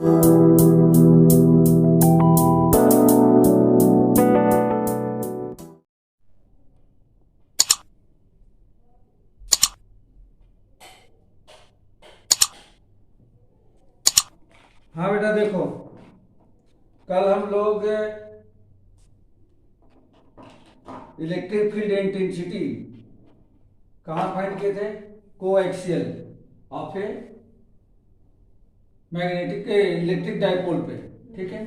हाँ बेटा देखो, कल हम लोग इलेक्ट्रिक फील्ड इंटेंसिटी कहाँ फाइंड किए थे? Coaxial of a magnetic electric dipole पे। ठीक है,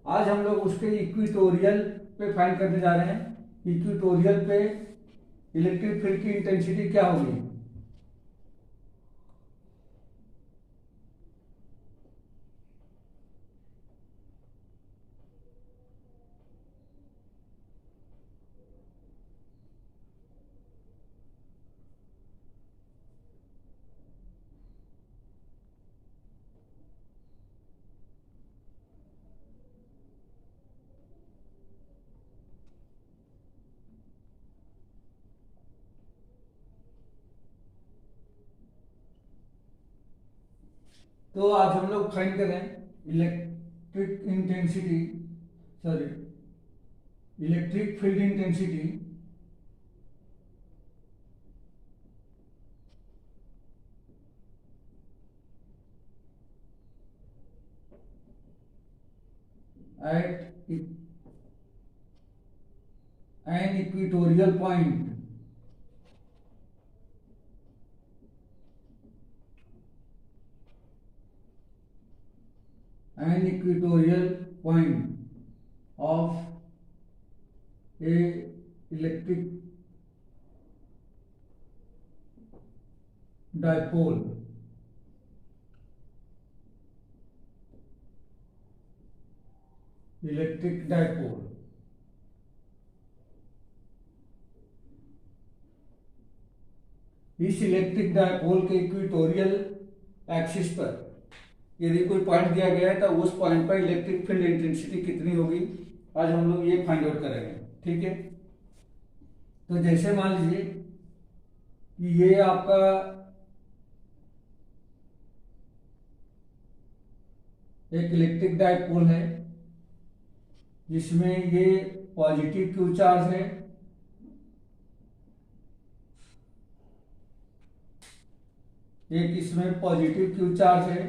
आज हम लोग उसके इक्वेटोरियल पे फाइंड करने जा रहे हैं। इक्वेटोरियल पे इलेक्ट्रिक फील्ड की इंटेंसिटी क्या होगी? तो आज हम लोग फाइंड करें electric intensity, sorry electric field intensity at an equatorial point of a electric dipole इस इलेक्ट्रिक डायपोल के इक्वेटोरियल एक्सिस पर यदि कोई पॉइंट दिया गया है तो उस पॉइंट पर इलेक्ट्रिक फील्ड इंटेंसिटी कितनी होगी, आज हम लोग ये फाइंड आउट करेंगे। ठीक है, तो जैसे मान लीजिए कि ये आपका एक इलेक्ट्रिक डायपोल है जिसमें ये पॉजिटिव क्यू चार्ज है एक इसमें पॉजिटिव क्यू चार्ज है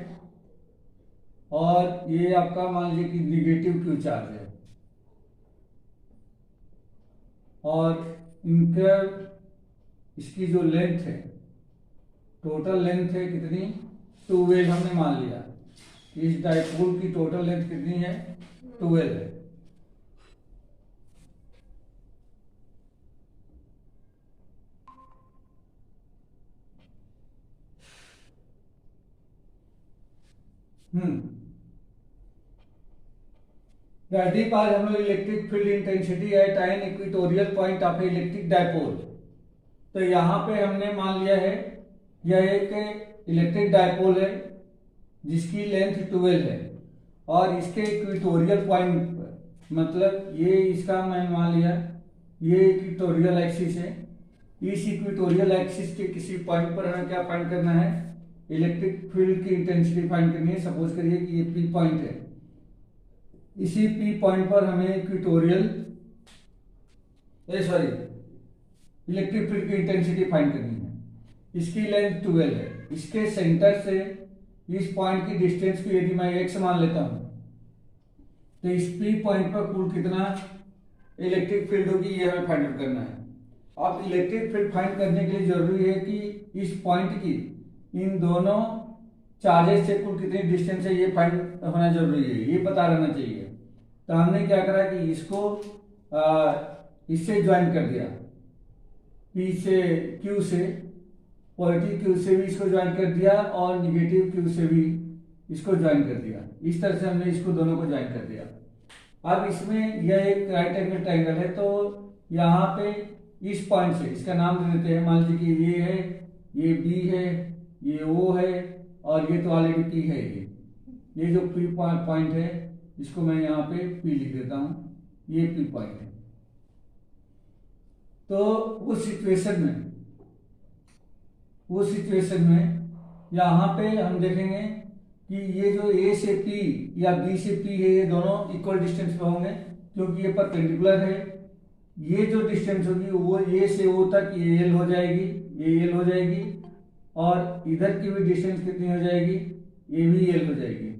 और ये आपका मान लीजिए कि निगेटिव क्यू चार्ज है, और इनका इसकी जो लेंथ है, टोटल लेंथ है कितनी? 12 हमने मान लिया। इस डाइपोल की टोटल लेंथ कितनी है? 12 है। प्रदीप, आज हम लोग electric field intensity at an equatorial point of electric dipole. तो यहाँ पे हमने मान लिया है यह एक इलेक्ट्रिक डाइपोल है जिसकी लेंथ 12 है और इसके इक्वेटोरियल पॉइंट पर, मतलब ये इसका मैं मान लिया ये इक्वेटोरियल एक्सिस है। इस इक्वेटोरियल एक्सिस के किसी पॉइंट पर हमें क्या फाइंड करना है? इलेक्ट्रिक फील्ड की इंटेंसिटी फाइंड करनी है। सपोज करिए कि ये पी पॉइंट है, इसी पी पॉइंट पर हमें इक्वेटोरियल इलेक्ट्रिक फील्ड की इंटेंसिटी फाइंड करनी है। इसकी लेंथ 12 है। इसके सेंटर से इस पॉइंट की डिस्टेंस को यदि मैं x मान लेता हूं तो इस पी पॉइंट पर कुल कितना इलेक्ट्रिक फील्ड होगी ये हमें फाइंड आउट करना है। अब इलेक्ट्रिक फील्ड फाइंड करने के लिए जरूरी है कि इस पॉइंट की इन दोनों चार्जेस से कुल कितनी डिस्टेंस है ये फाइंड होना जरूरी है, ये पता रहना चाहिए। तो हमने क्या करा कि इसको इससे ज्वाइन कर दिया, पी से क्यू से, पॉजिटिव क्यू से भी इसको ज्वाइन कर दिया और निगेटिव क्यू से भी इसको ज्वाइन कर दिया। इस तरह से हमने इसको दोनों को ज्वाइन कर दिया। अब इसमें यह एक राइट एंगल ट्रायंगल है, तो यहाँ पे इस पॉइंट से इसका नाम दे देते हैं। मान लीजिए कि ये है, ये बी है, ये ओ है और ये तो ऑलरेडी पी है। ये जो पी पॉइंट है इसको मैं यहाँ पे पी लिख देता हूँ, ये पी पॉइंट है। तो उस सिचुएशन में यहाँ पे हम देखेंगे कि ये जो ए से पी या बी से पी है ये दोनों इक्वल डिस्टेंस पे होंगे, क्योंकि ये परपेंडिकुलर है। ये जो डिस्टेंस होगी वो ए से ओ तक ये एल हो जाएगी, ये एल हो जाएगी, और इधर की भी डिस्टेंस कितनी हो जाएगी, ये भी एल हो जाएगी,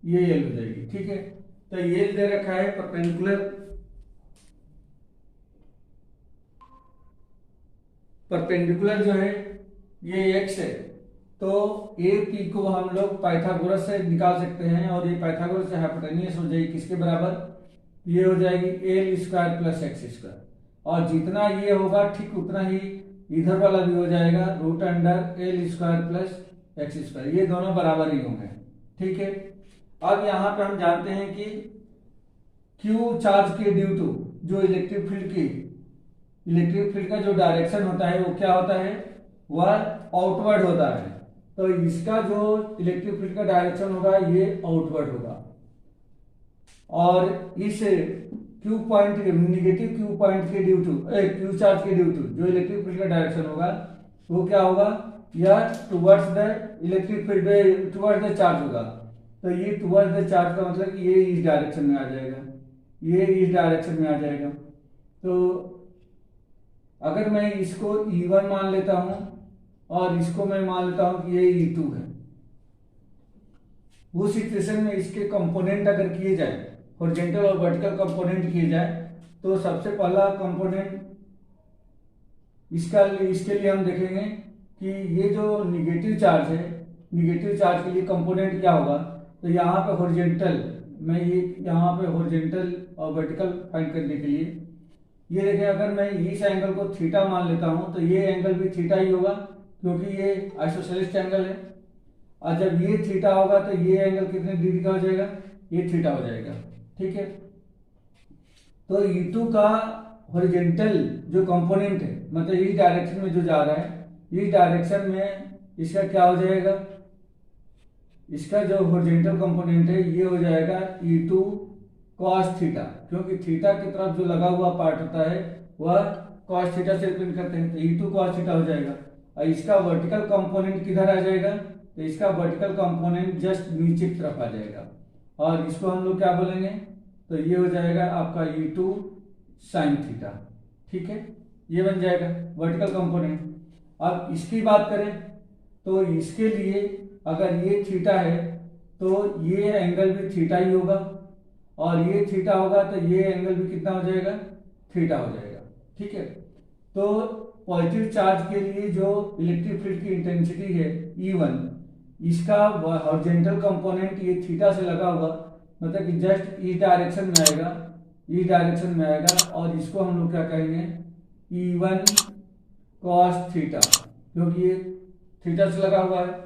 ये एल हो जाएगी। ठीक है, तो ये दे रखा है परपेंडिकुलर, परपेंडिकुलर जो है ये एक्स है, तो ए पी को हम लोग पाइथागोरस से निकाल सकते हैं, और ये पाइथागोरस से हाइपोटेन्यूस हो जाएगी किसके बराबर, ये हो जाएगी L square plus X square, और जितना ये होगा ठीक उतना ही इधर वाला भी हो जाएगा, root under L square plus X square, ये दोनों बराबर ही होंगे। ठीक है, अब यहाँ पे हम जानते हैं कि क्यू चार्ज के ड्यू टू जो इलेक्ट्रिक फील्ड का जो डायरेक्शन होता है वो क्या होता है, वह आउटवर्ड होता है। तो इसका जो इलेक्ट्रिक फील्ड का डायरेक्शन होगा ये आउटवर्ड होगा, और इस Q point negative Q point के ड्यू टू क्यू चार्ज के ड्यू टू जो इलेक्ट्रिक फील्ड का डायरेक्शन होगा वो क्या होगा, या towards the electric field towards the charge होगा। तो ये टुवर्ड्स द चार्ज का मतलब ये इस डायरेक्शन में आ जाएगा, ये इस डायरेक्शन में आ जाएगा। तो अगर मैं इसको E1 मान लेता हूं और इसको मैं मान लेता हूं कि ये E2 है, उस सिचुएशन में इसके कंपोनेंट अगर किए जाए, हॉरिजॉन्टल और वर्टिकल कंपोनेंट किए जाए, तो सबसे पहला कंपोनेंट इसके लिए हम देखेंगे कि ये जो निगेटिव चार्ज है, निगेटिव चार्ज के लिए कंपोनेंट क्या होगा। तो यहाँ पे हॉरिजॉन्टल, मैं ये यहाँ पे हॉरिजॉन्टल और वर्टिकल फाइंड करने के लिए ये देखें, अगर मैं इस एंगल को थीटा मान लेता हूं तो ये एंगल भी थीटा ही होगा, क्योंकि ये आइसोसेलेस एंगल है, और जब ये थीटा होगा तो ये एंगल कितने डिग्री का हो जाएगा, ये थीटा हो जाएगा। ठीक है, तो E2 का हॉरिजॉन्टल जो कंपोनेंट है, मतलब इस डायरेक्शन में जो जा रहा है, इस डायरेक्शन में इसका क्या हो जाएगा, इसका जो हॉरिजॉन्टल कंपोनेंट है ये हो जाएगा E2 cos थीटा, क्योंकि थीटा की तरफ जो लगा हुआ पार्ट होता है वह cos थीटा से रिप्रेजेंट करते हैं, तो E2 cos थीटा हो जाएगा। और इसका वर्टिकल कंपोनेंट किधर आ जाएगा, तो इसका वर्टिकल कंपोनेंट जस्ट नीचे की तरफ आ जाएगा, और इसको हम लोग क्या बोलेंगे, तो ये हो जाएगा आपका E2 sin थीटा। ठीक है, ये बन जाएगा वर्टिकल कंपोनेंट। अब इसकी बात करें तो इसके लिए अगर ये थीटा है तो ये एंगल भी थीटा ही होगा, और ये थीटा होगा तो ये एंगल भी कितना हो जाएगा, थीटा हो जाएगा। ठीक है, तो पॉजिटिव चार्ज के लिए जो इलेक्ट्रिक फील्ड की इंटेंसिटी है E1, इसका हॉरिजॉन्टल कंपोनेंट ये थीटा से लगा हुआ, मतलब कि जस्ट इस डायरेक्शन में आएगा, इस डायरेक्शन में आएगा, और इसको हम लोग क्या कहेंगे, E1 cos थीटा, क्योंकि ये थीटा से लगा हुआ है।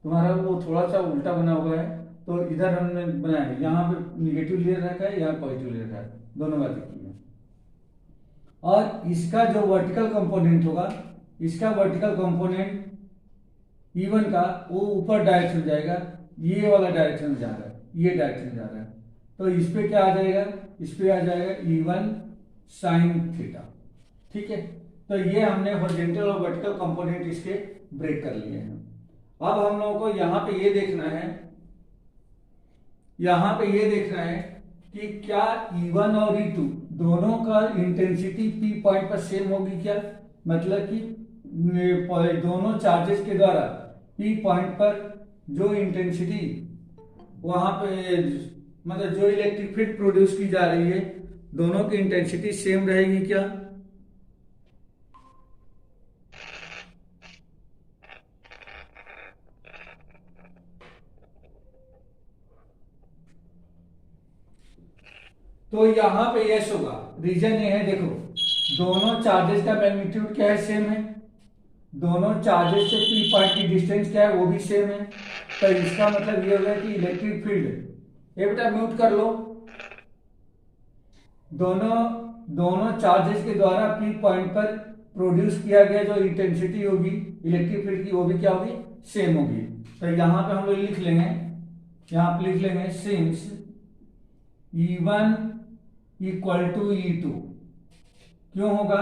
तुम्हारा वो थोड़ा सा उल्टा बना हुआ है, तो इधर हमने बनाया है, यहाँ पे निगेटिव ले रखा है, यहाँ पॉजिटिव ले रखा है, दोनों बातें की है। और इसका जो वर्टिकल कंपोनेंट होगा, इसका वर्टिकल कंपोनेंट E1 का वो ऊपर डायरेक्शन में जाएगा, ये वाला डायरेक्शन में जा रहा है, ये डायरेक्शन में जा रहा है, तो इस पे क्या आ जाएगा, इस पे आ जाएगा E1 sin थीटा। ठीक है, तो ये हमने हॉरिजॉन्टल और वर्टिकल कंपोनेंट इसके ब्रेक कर लिए हैं। अब हम लोगों को यहाँ पे ये देखना है, यहाँ पे ये देखना है कि क्या E1 और E2 दोनों का इंटेंसिटी P पॉइंट पर सेम होगी क्या, मतलब कि दोनों चार्जेस के द्वारा P पॉइंट पर जो इंटेंसिटी वहां पे, मतलब जो इलेक्ट्रिक फील्ड प्रोड्यूस की जा रही है, दोनों की इंटेंसिटी सेम रहेगी क्या। तो यहां पे यस होगा, रीजन ये है, देखो दोनों चार्जेस का मैग्नीट्यूड क्या है, सेम है, दोनों चार्जेस से P पॉइंट की डिस्टेंस क्या है वो भी सेम है, तो इसका मतलब ये होगा कि इलेक्ट्रिक फील्ड, ये बेटा म्यूट कर लो, दोनों चार्जेस के द्वारा P पॉइंट पर प्रोड्यूस किया गया जो इंटेंसिटी होगी इलेक्ट्रिक फील्ड की वो भी क्या होगी, सेम होगी। तो यहां पे हम लोग लिख लेंगे, यहां पे लिख लेंगे since E1 equal to E2, क्यों होगा,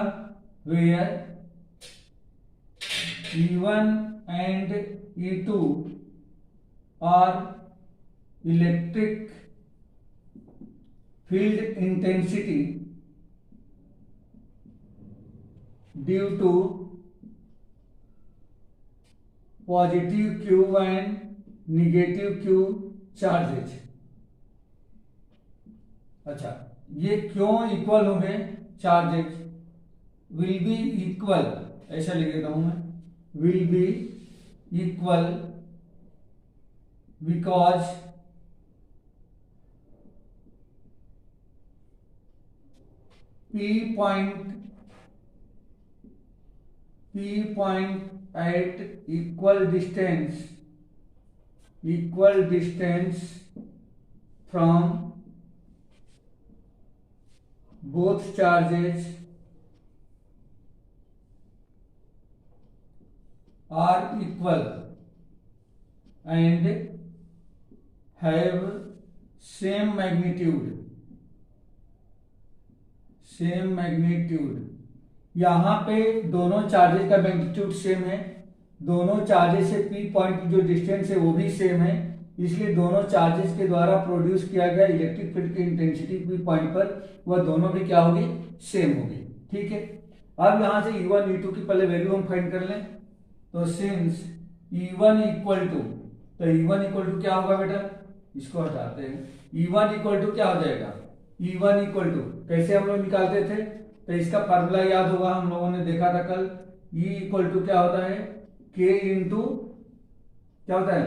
where E1 and E2 are electric field intensity due to positive Q and negative Q charges. अच्छा, ये क्यों इक्वल हो गए चार्जेज? विल बी इक्वल, ऐसा लिख देता हूं मैं, will be equal because P point at equal distance from both charges are equal and have same magnitude। यहां पे दोनों चार्जेस का मैग्नीट्यूड सेम है, दोनों चार्जेस से P पॉइंट की जो डिस्टेंस है वो भी सेम है, इसलिए दोनों चार्जेस के द्वारा प्रोड्यूस किया गया इलेक्ट्रिक फील्ड की इंटेंसिटी P पॉइंट पर वह दोनों भी क्या होगी? सेम होगी। ठीक है, अब यहां से E1 E2 की पहले वैल्यू हम फाइंड कर लें। तो सिंस E1 इक्वल टू, तो E1 इक्वल टू क्या होगा बेटा? इसको हटाते हैं। E1 इक्वल टू क्या हो जाएगा? E1 इक्वल टू कैसे हम लोग निकालते थे? तो इसका फार्मूला याद होगा, हम लोगों ने देखा था कल। E इक्वल टू क्या होता है? K इंटू क्या होता है?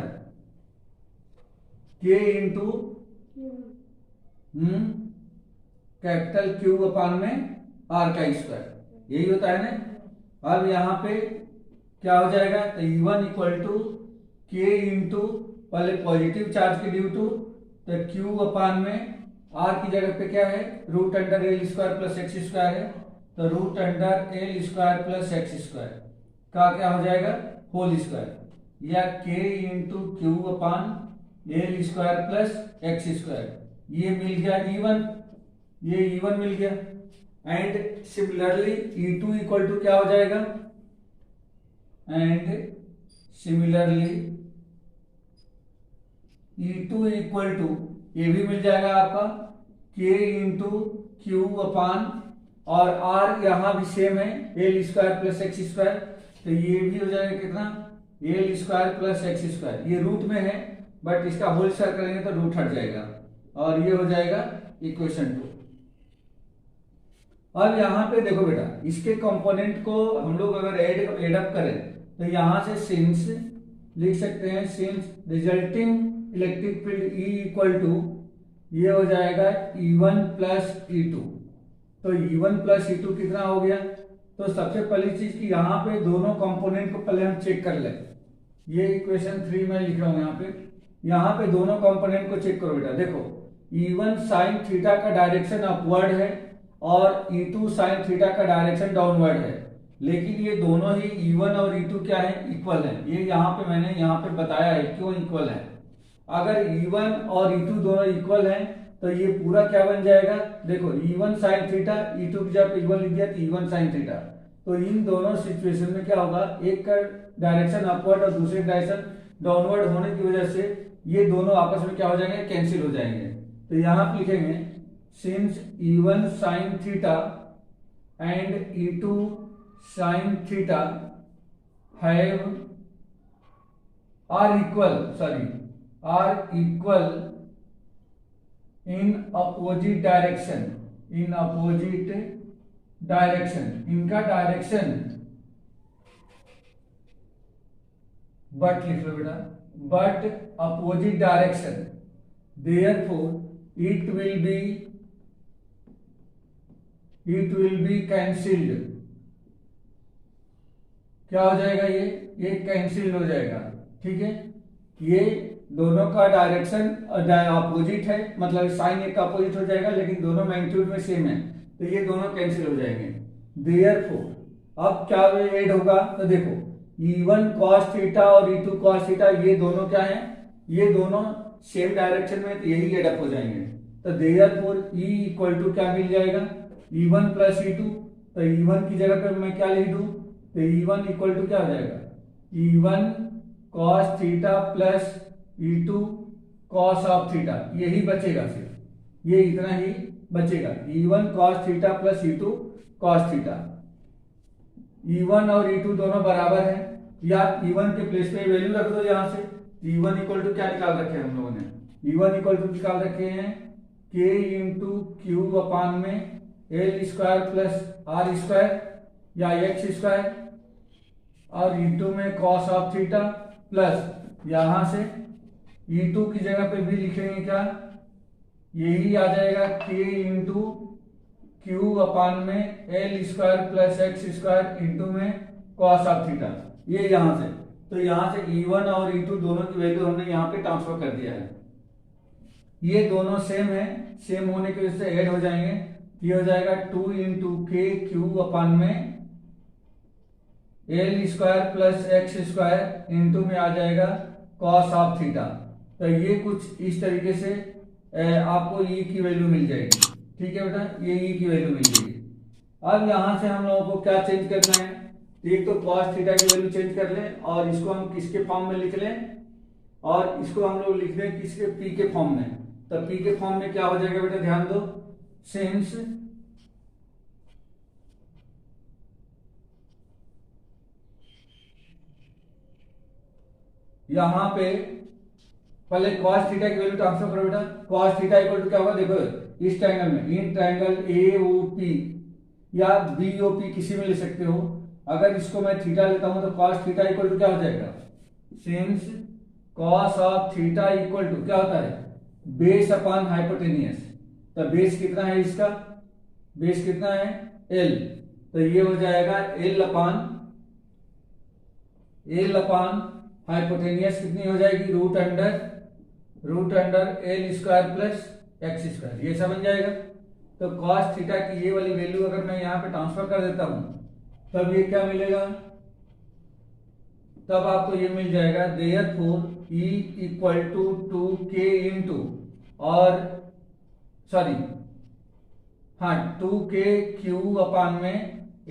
K into capital Q upon में R का स्क्वायर, यही होता है ना। अब यहाँ पे क्या हो जाएगा? तो E1 equal to K into पहले पॉजिटिव चार्ज के ड्यू टू, तो Q अपान में R की जगह पे क्या है? Root under L square plus X square है, तो root under L square plus X square का क्या हो जाएगा? होल स्क्वायर, या K into Q upon L square plus X square. ये मिल गया E1, ये E1 मिल गया। And similarly E2 equal to क्या हो जाएगा? And similarly E2 equal to ये भी मिल जाएगा आपका K इंटू क्यू अपान, और R यहां भी सेम है, L square plus X square, तो ये भी हो जाएगा कितना? L square plus X square. ये रूट में है बट इसका होल स्क्वायर करेंगे तो रूट हट जाएगा, और ये हो जाएगा इक्वेशन 2। अब यहाँ पे देखो बेटा, इसके कंपोनेंट को हम लोग अगर एड अप करें तो यहां से सिंस लिख सकते हैं, since resulting electric field E equal to ये हो जाएगा E1 प्लस E2। तो E1 प्लस E2 कितना हो गया? तो सबसे पहली चीज की यहाँ पे दोनों कंपोनेंट को पहले हम चेक कर लें। ये इक्वेशन 3 में लिख रहा हूं यहाँ पे दोनों कंपोनेंट को चेक करो बेटा। देखो E1 साइन थीटा का डायरेक्शन अपवर्ड है और E2 साइन थीटा का डायरेक्शन डाउनवर्ड है, लेकिन ये दोनों ही E1 और E2 क्या है? इक्वल है। ये यहाँ पे मैंने यहाँ पे बताया है क्यों इक्वल है। अगर E1 और E2 दोनों इक्वल हैं तो ये पूरा क्या बन जाएगा? देखो E1 साइन थीटा, E2 की जब इक्वल लिख दिया तो E1 साइन थीटा, तो इन दोनों सिचुएशन में क्या होगा? एक का डायरेक्शन अपवर्ड और दूसरे डायरेक्शन डाउनवर्ड होने की वजह से ये दोनों आपस में क्या हो जाएंगे? कैंसिल हो जाएंगे। तो यहाँ पे लिखेंगे since E1 sine theta and E2 sine theta have are equal in opposite direction, इनका डायरेक्शन बट लिख लो बेटा, but opposite direction, therefore it will be cancelled. क्या हो जाएगा? ये कैंसिल हो जाएगा। ठीक है, ये दोनों का डायरेक्शन अपोजिट है, मतलब साइन एक का अपोजिट हो जाएगा, लेकिन दोनों मैग्नीट्यूड में सेम है, तो ये दोनों कैंसिल हो जाएंगे। देयरफॉर अब क्या ऐड होगा? तो देखो E1 cos थीटा और E2 cos थीटा ये दोनों क्या है? ये दोनों सेम डायरेक्शन में, तो यही एड अप हो जाएंगे। तो देयरफॉर E इक्वल टू क्या मिल जाएगा? E1 plus E2। तो E1 की जगह पर मैं क्या लिख दूं? तो E1 इक्वल टू क्या हो जाएगा? E1 cos theta plus E2 cos of theta, यही बचेगा, सिर्फ ये इतना ही बचेगा। E1 cos theta plus E2 cos theta. E1 और E2 दोनों बराबर है, या E1 के प्लेस पे वैल्यू रख दो यहां से। E1 इक्वल टू क्या निकाल रखे हैं हम लोगों ने? E1 इक्वल टू निकाल रखे हैं K इंटू क्यू अपान में L square plus R square या X स्क्वायर, और E2 में cos ऑफ थीटा प्लस यहां से E2 की जगह पे भी लिखेंगे क्या, यही आ जाएगा K इंटू क्यू अपान में L square plus X square into में cos ऑफ थीटा, ये यहां से। तो यहां से E1 और E2 दोनों की वैल्यू हमने यहाँ पे ट्रांसफर कर दिया है। ये दोनों सेम है, सेम होने की वजह से ऐड हो जाएंगे। ये हो जाएगा 2 इंटू के क्यू अपान में L square plus X square into में आ जाएगा cos ऑफ थीटा। तो ये कुछ इस तरीके से आपको E की वैल्यू मिल जाएगी। ठीक है बेटा, ये E की वैल्यू मिल जाएगी। अब यहां से हम लोगों को क्या चेंज करना है? एक तो cos थीटा की वैल्यू चेंज कर लें और इसको हम किसके फॉर्म में लिख लें, और इसको हम लोग लिख लें किसके, P के फॉर्म में। तो P के फॉर्म में क्या हो जाएगा बेटा, ध्यान दो, सिंस यहां पे पहले cos थीटा की वैल्यू ट्रांसफर करो बेटा। cos थीटा इक्वल टू क्या होगा, देखो इस ट्रायंगल में, इन ट्रायंगल AOP या BOP किसी में ले सकते हो। अगर इसको मैं थीटा लेता हूं तो cos थीटा इक्वल टू क्या हो जाएगा, since cos of theta equal to क्या होता है, बेस अपॉन हाइपोटेनियस। तो बेस कितना है इसका, बेस कितना है L, तो ये हो जाएगा L अपान हाइपोटेनियस कितनी हो जाएगी, root under L square plus X square, ये समझ जाएगा। तो cos थीटा की ये वाली वैल्यू अगर मैं यहाँ पे ट्रांसफर कर देता हूं तब ये क्या मिलेगा, तब आपको ये मिल जाएगा, therefore E equal to 2K into और सॉरी हाँ 2K क्यू अपान में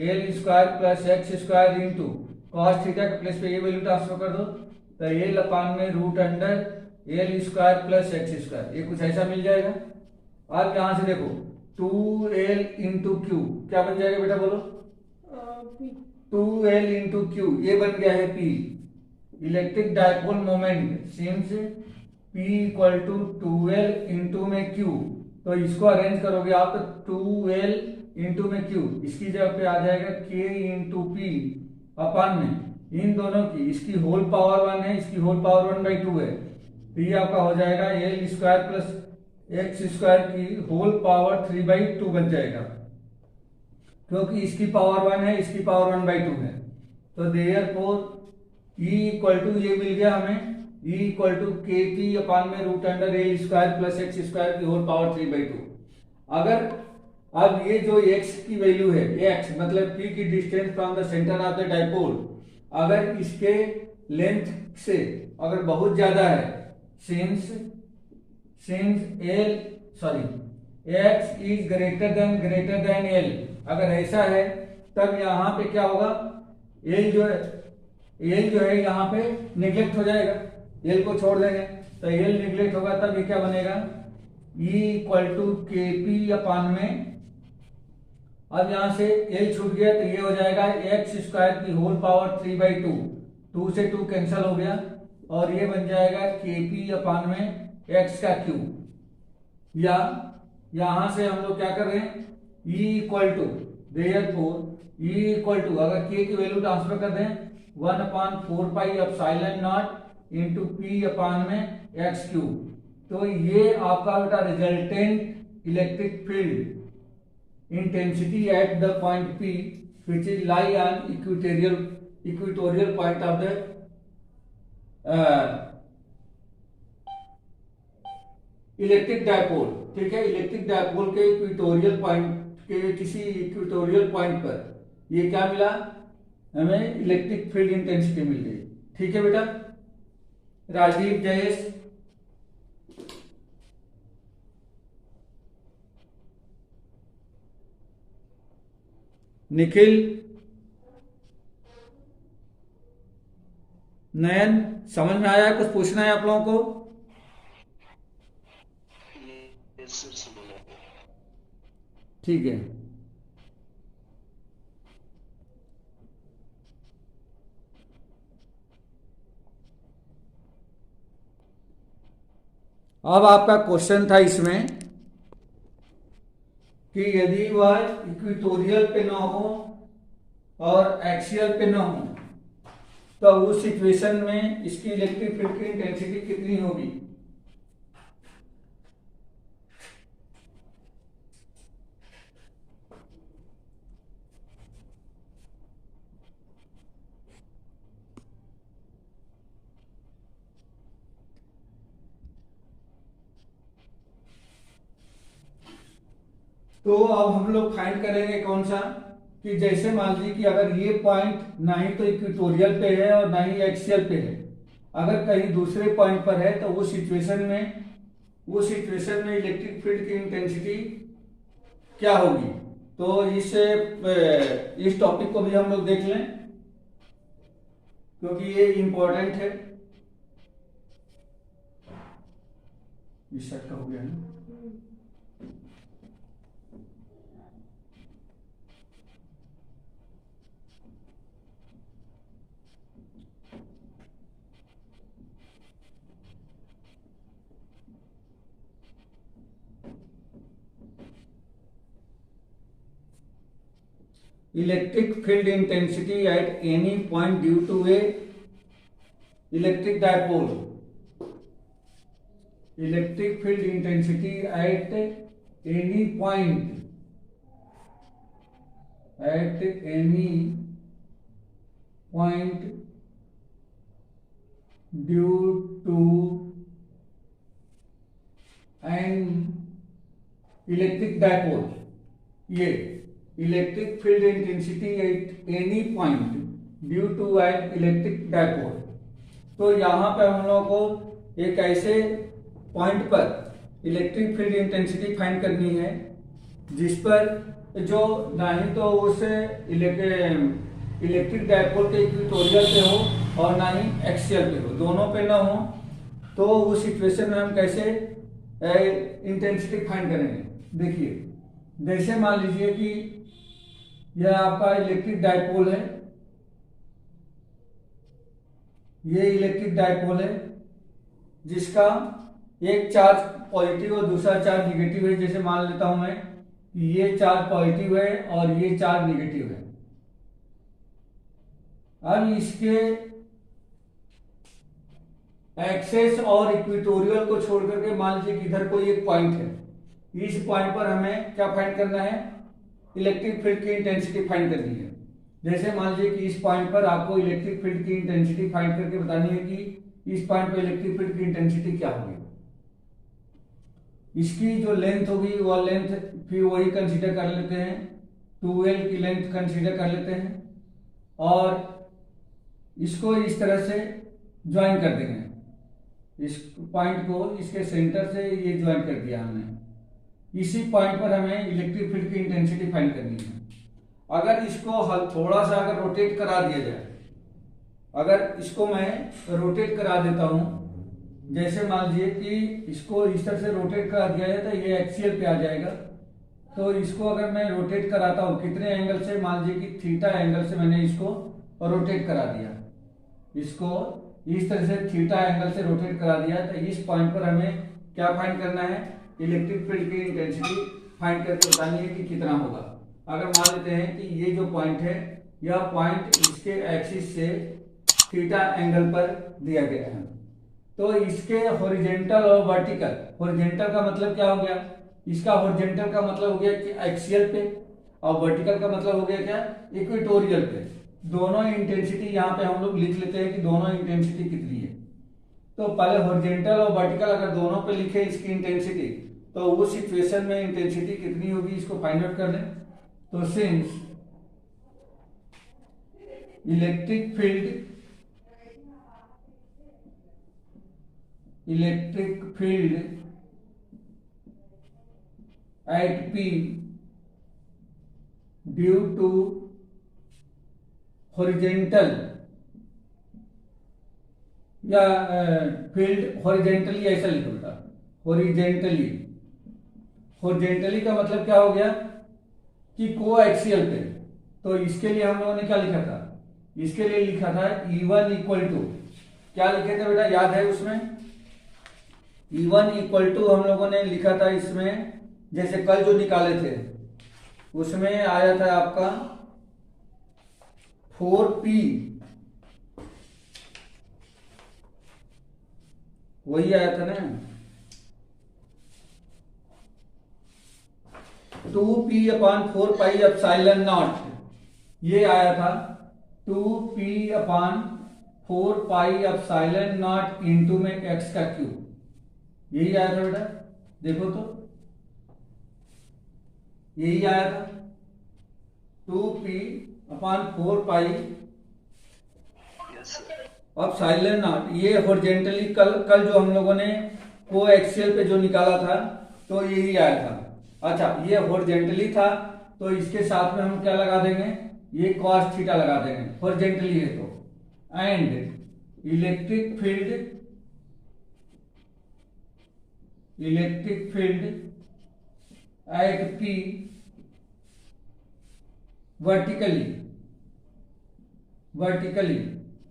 L square plus X square into cos theta के प्लेस पे ये वैल्यू ट्रांसफर कर दो, तो L अपान में root under L square plus X square, ये कुछ ऐसा मिल जाएगा। अब यहां से देखो 2L इंटू क्यू क्या बन जाएगा बेटा, बोलो 2L इंटू क्यू, ये बन गया है P, electric dipole moment since P equal to 2L into में Q। तो इसको अरेंज करोगे आप तो 2L इंटू में Q, इसकी जगह पे आ जाएगा K इंटू P अपान में इन दोनों की, इसकी होल पावर 1 है, इसकी होल पावर 1/2 है, तो ये आपका हो जाएगा L square plus X square की होल पावर 3/2 बन जाएगा, क्योंकि इसकी पावर 1 है, इसकी पावर 1/2 है। तो देयरफॉर E इक्वल टू ये मिल गया हमें, E equal to KP upon में root under L square plus X square की होल पावर 3/2। अगर अब ये जो X की वैल्यू है, X मतलब P की distance from the centre of the dipole, अगर इसके लेंथ से अगर बहुत ज्यादा है, since X is greater than L, अगर ऐसा है तब यहां पे क्या होगा, L जो है यहाँ पे निगलेक्ट हो जाएगा, L को छोड़ देंगे, तो L निगलेक्ट होगा, तब ये क्या बनेगा, E equal to KP upon में, अब यहां से L छूट गया तो ये हो जाएगा X स्क्वायर की होल पावर 3/2, 2 से 2 कैंसिल हो गया, और ये बन जाएगा KP अपान में X का क्यूब। या यहां से हम लोग क्या कर रहे हैं, E equal to therefore E equal to अगर K की वैल्यू ट्रांसफर कर दें 1/4 epsilon not into P upon में X क्यूब, तो ये आपका बेटा resultant electric field intensity at the point P which is lie on equatorial point of the electric dipole. ठीक है, इलेक्ट्रिक डायपोल के इक्वेटोरियल पॉइंट के किसी इक्वेटोरियल पॉइंट पर ये क्या मिला, हमें इलेक्ट्रिक फील्ड इंटेंसिटी मिल गई। ठीक है बेटा, राजीव, जयेश, निखिल, नयन, समझ में आया? कुछ पूछना है आप लोगों को? ठीक है। अब आपका क्वेश्चन था इसमें कि यदि वह इक्वेटोरियल पे ना हो और एक्सियल पे ना हो तो उस सिचुएशन में इसकी इलेक्ट्रिक फील्ड की इंटेंसिटी कितनी होगी। तो अब हम लोग फाइंड करेंगे कौन सा, कि जैसे मान लीजिए कि अगर ये पॉइंट ना ही तो इक्वेटोरियल पे है और ना ही एक्सियल पे है, अगर कहीं दूसरे पॉइंट पर है तो वो सिचुएशन में इलेक्ट्रिक फील्ड की इंटेंसिटी क्या होगी। तो इस टॉपिक को भी हम लोग देख लें क्योंकि ये इंपॉर्टेंट है। इस सेट का हो गया ना। Electric field intensity at any point due to a electric dipole. Electric field intensity at any point due to an electric dipole. ये electric field intensity at any point due to an electric dipole. तो यहाँ पे हम लोगों को एक ऐसे point पर इलेक्ट्रिक फील्ड इंटेंसिटी फाइंड करनी है जिस पर जो ना ही तो उस इलेक्ट्रिक डायपोल के इक्वेटोरियल पे हो और ना ही एक्सियल पे हो, दोनों पे ना हो। तो उस सिचुएशन में हम कैसे इंटेंसिटी फाइंड करेंगे। देखिए, जैसे मान लीजिए कि यह आपका इलेक्ट्रिक डायपोल है, ये इलेक्ट्रिक डायपोल है जिसका एक चार्ज पॉजिटिव और दूसरा चार्ज निगेटिव है। जैसे मान लेता हूं मैं कि ये चार्ज पॉजिटिव है और ये चार्ज निगेटिव है। अब इसके एक्सेस और इक्वेटोरियल को छोड़ करके मान लीजिए कि इधर कोई एक पॉइंट है। इस पॉइंट पर हमें क्या फाइंड करना है, इलेक्ट्रिक फील्ड की इंटेंसिटी फाइंड करनी है। जैसे मान लीजिए कि इस पॉइंट पर आपको इलेक्ट्रिक फील्ड की इंटेंसिटी फाइंड करके बतानी है कि इस पॉइंट पर इलेक्ट्रिक फील्ड की इंटेंसिटी क्या होगी। इसकी जो लेंथ होगी वह लेंथ फिर वही कंसीडर कर लेते हैं, 2L की लेंथ कंसीडर कर लेते हैं और इसको इस तरह से ज्वाइन कर देंगे। इस पॉइंट को इसके सेंटर से ये ज्वाइन कर दिया हमने। इसी पॉइंट पर हमें इलेक्ट्रिक फील्ड की इंटेंसिटी फाइंड करनी है। अगर इसको थोड़ा सा अगर रोटेट करा दिया जाए, अगर इसको मैं रोटेट करा देता हूं, जैसे मान लीजिए कि इसको इस तरह से रोटेट करा दिया जाए तो ये एक्सियल पे आ जाएगा। तो इसको अगर मैं रोटेट कराता हूं कितने एंगल से, मान लीजिए कि थीटा एंगल से मैंने इसको रोटेट करा दिया, इसको इस तरह से थीटा एंगल से रोटेट करा दिया। तो इस पॉइंट पर हमें क्या फाइंड करना है, इलेक्ट्रिक फील्ड की इंटेंसिटी फाइंड करके बतानी है कि कितना होगा। अगर मान लेते हैं कि ये जो पॉइंट है, यह पॉइंट इसके एक्सिस से थीटा एंगल पर दिया गया है। तो इसके हॉरिजॉन्टल और वर्टिकल, हॉरिजॉन्टल का मतलब क्या हो गया, इसका हॉरिजॉन्टल का मतलब हो गया कि एक्सियल पे और वर्टिकल का मतलब हो गया क्या, इक्वेटोरियल पे। दोनों इंटेंसिटी यहाँ पे हम लोग लिख लेते हैं कि दोनों इंटेंसिटी कितनी है। तो पहले हॉरिजॉन्टल और वर्टिकल अगर दोनों पे लिखे इसकी इंटेंसिटी, तो उस सिचुएशन में इंटेंसिटी कितनी होगी इसको फाइंड आउट कर लें। तो since electric field at P due to horizontal या फील्ड हॉरिजॉन्टली, ऐसा लिखो बेटा, हॉरिजॉन्टली हॉरिजॉन्टली का मतलब क्या हो गया कि कोएक्सियल पे। तो इसके लिए हम लोगों ने क्या लिखा था, इसके लिए लिखा था E1 इक्वल टू, क्या लिखे थे बेटा, याद है उसमें? E1 इक्वल टू हम लोगों ने लिखा था इसमें, जैसे कल जो निकाले थे उसमें आया था आपका 4P, वही आया था ना, 2P upon 4 pi epsilon not, ये आया था 2P upon 4 pi epsilon not into में x का क्यूब, यही आया था बेटा, देखो तो यही आया था 2P upon 4 pi epsilon not. ये हॉरिजॉन्टली कल जो हम लोगों ने कोएक्सियल पे जो निकाला था तो यही आया था। अच्छा, ये हॉरिजॉन्टली था तो इसके साथ में हम क्या लगा देंगे, ये cos थीटा लगा देंगे, हॉरिजॉन्टली है तो। And electric field at P vertically,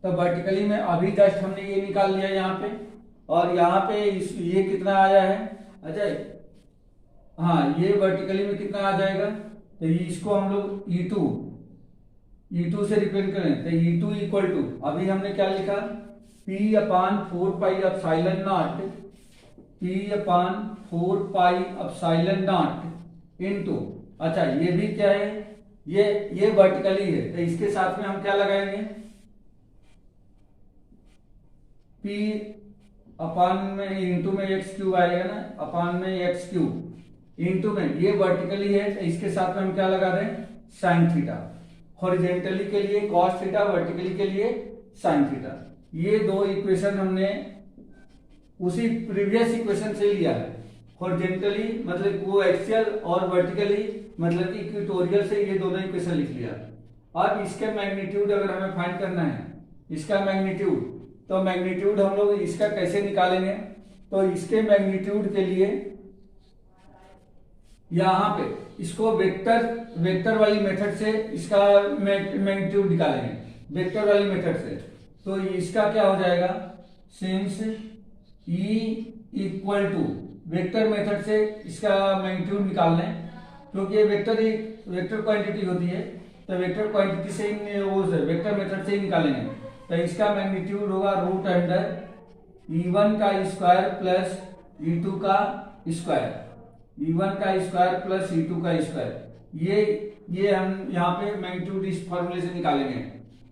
तो वर्टिकली में अभी जस्ट हमने ये निकाल लिया यहाँ पे, और यहाँ पे ये कितना आया है अजय, हाँ ये वर्टिकली में कितना आ जाएगा, तो इसको हम लोग E2 से रिप्रेजेंट करें, तो E2 इक्वल टू, अभी हमने क्या लिखा, P upon 4 pi epsilon not, P upon 4 pi epsilon not into, अच्छा ये भी क्या है, ये वर्टिकली है तो इसके साथ में हम क्या लगाएंगे, P अपॉन में इंटू में एक्स क्यूब आएगा ना, अपॉन में एक्स क्यूब इंटू में, ये वर्टिकली है तो इसके साथ में हम क्या लगा दें, साइन थीटा। हॉरिजॉन्टली के लिए कॉस थीटा, वर्टिकली के लिए साइन थीटा। ये दो इक्वेशन हमने उसी प्रीवियस इक्वेशन से लिया है। हॉरिजॉन्टली मतलब कोएक्सियल और वर्टिकली मतलब इक्वेटोरियल से ये दोनों इक्वेशन लिख लिया। अब इसके मैग्नीट्यूड अगर हमें फाइंड करना है, इसका मैग्नीट्यूड, तो मैग्नीट्यूड हम लोग इसका कैसे निकालेंगे, तो इसके मैग्नीट्यूड के लिए यहां पे इसको वेक्टर वाली मेथड से इसका मैग्नीट्यूड निकालेंगे, वेक्टर वाली मेथड से। तो इसका क्या हो जाएगा, since E equal to, vector method से इसका मैग्नीट्यूड निकाल लें, क्योंकि ये वेक्टर क्वांटिटी होती है, तो वेक्टर क्वांटिटी से वेक्टर मेथड से ही निकालेंगे। तो इसका मैग्नीट्यूड होगा रूट अंडर E1 का स्क्वायर प्लस E2 का स्क्वायर, E1 का स्क्वायर प्लस E2 का स्क्वायर। ये हम यहाँ पे मैग्नीट्यूड इस फॉर्मूले से निकालेंगे,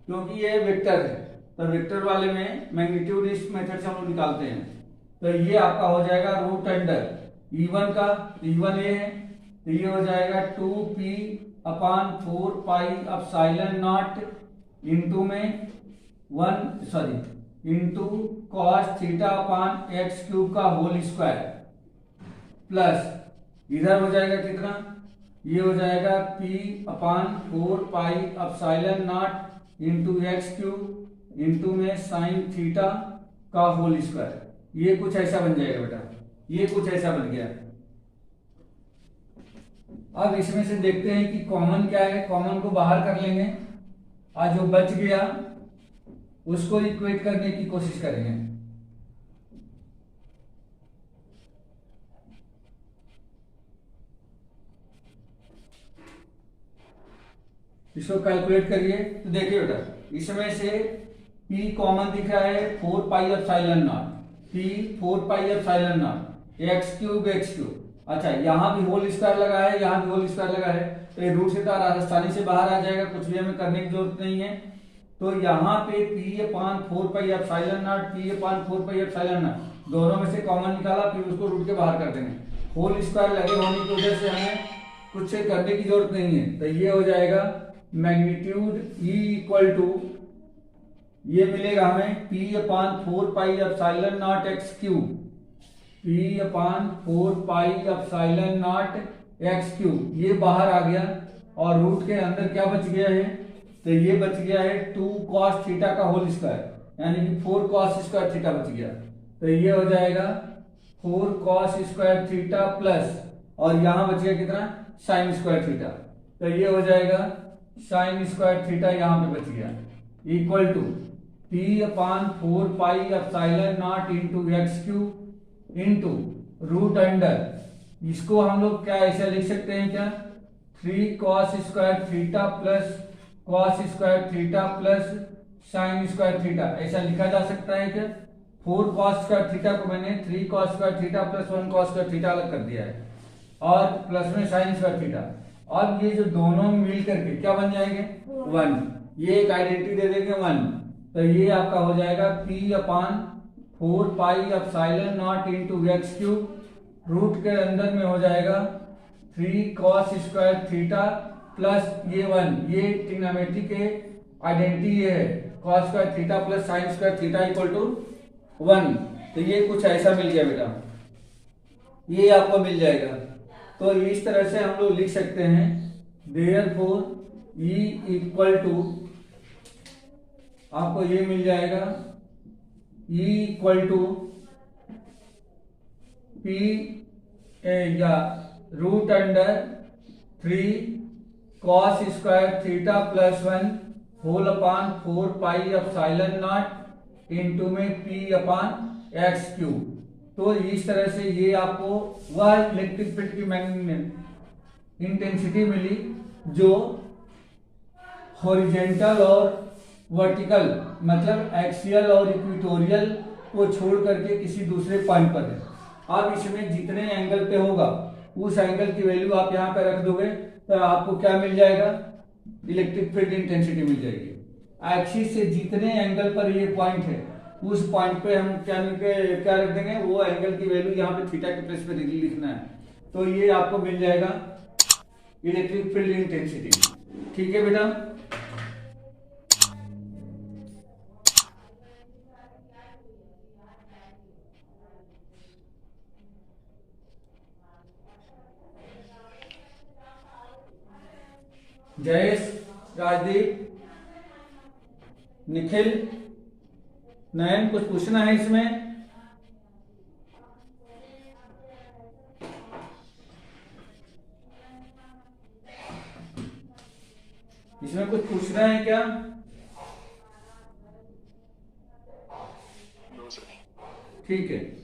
क्योंकि ये वेक्टर है, तो वेक्टर वाले में मैग्नीट्यूड इस मेथड से हम लोग निकालते हैं। तो ये आपका हो जाएगा रूट अंडर E1 का, E1 ये है, तो ये हो जाएगा 2P upon 4 pi epsilon not into में into cos theta upon X cube का होल स्क्वायर, प्लस इधर हो जाएगा कितना, ये हो जाएगा P upon 4 pi epsilon not into x cube into में साइन थीटा का होल स्क्वायर। ये कुछ ऐसा बन जाएगा बेटा, ये कुछ ऐसा बन गया। अब इसमें से देखते हैं कि कॉमन क्या है, कॉमन को बाहर कर लेंगे और जो बच गया उसको इक्वेट करने की कोशिश करेंगे। इसको कैलकुलेट करिए तो देखिए बेटा, इसमें से P कॉमन दिख रहा है 4 pi epsilon not, P 4 pi epsilon naught x cube. अच्छा, यहाँ भी होल स्क्वायर लगा है, यहाँ भी होल स्क्वायर लगा है, तो ये रूट से तो आसानी से बाहर आ जाएगा, कुछ भी हमें करने की जरूरत नहीं है। तो यहाँ पे P upon 4 pi epsilon not, P upon 4 pi epsilon not, दोनों में से कॉमन निकाला, फिर उसको रूट के बाहर कर देंगे। होल स्क्वायर लगे होने की वजह से हमें कुछ से करने की जरूरत नहीं है। तो ये हो जाएगा मैग्नीट्यूड E इक्वल टू, ये मिलेगा हमें P upon 4 pi epsilon naught x cube, P upon 4 pi epsilon naught x cube, ये बाहर आ गया और रूट के अंदर क्या बच गया है, तो ये बच गया है 2 cos थीटा का होल स्क्वायर, यानी कि 4 cos स्क्वायर थीटा बच गया। तो ये हो जाएगा 4 cos स्क्वायर थीटा प्लस, और यहां बचेगा कितना, साइन स्क्वायर थीटा। तो ये हो जाएगा साइन स्क्वायर थीटा यहां पे बच गया, equal to P/4πε0 into x cube into root under, इसको हम लोग क्या ऐसा लिख सकते हैं क्या, 3 cos square theta plus cos square theta plus sine square theta, ऐसा लिखा जा सकता है क्या। 4 cos स्क्वायर थीटा को मैंने 3 cos square theta plus 1 cos square theta अलग कर दिया है, और प्लस में साइन स्क्वायर थीटा। अब ये जो दोनों मिल करके क्या बन जाएंगे, 1, ये एक आइडेंटिटी दे देंगे 1, तो ये आपका हो जाएगा P/4πε0 into x cube, root के अंदर में हो जाएगा 3 cos स्क्वायर थीटा प्लस ये 1, ये ट्रिग्नोमेट्री के आइडेंटिटी ये है, cos square theta plus sine square theta equal to 1। तो ये कुछ ऐसा मिल गया बेटा, ये आपको मिल जाएगा। तो इस तरह से हम लोग लिख सकते हैं, देयरफॉर E इक्वल टू, आपको ये मिल जाएगा E इक्वल टू P या root under 3 cos square theta plus 1 whole upon 4πε0 into में P/x क्यूब। तो इस तरह से ये आपको वह इलेक्ट्रिक फील्ड की इंटेंसिटी मिली जो हॉरिजॉन्टल और वर्टिकल, मतलब एक्सियल और इक्वेटोरियल को छोड़ करके किसी दूसरे पॉइंट पर है। अब इसमें जितने एंगल पे होगा उस एंगल की वैल्यू आप यहाँ पे रख दोगे तो आपको क्या मिल जाएगा, इलेक्ट्रिक फील्ड इंटेंसिटी मिल जाएगी। एक्सिस से जितने एंगल पर ये पॉइंट है उस पॉइंट पे हम क्या रख देंगे, वो एंगल की वैल्यू यहाँ पे थीटा के प्लेस पे लिखना है, तो ये आपको मिल जाएगा इलेक्ट्रिक फील्ड इंटेंसिटी। ठीक है बेटा, जयेश, राजदीप, निखिल, नयन, कुछ पूछना है इसमें? इसमें कुछ पूछना है क्या? ठीक है,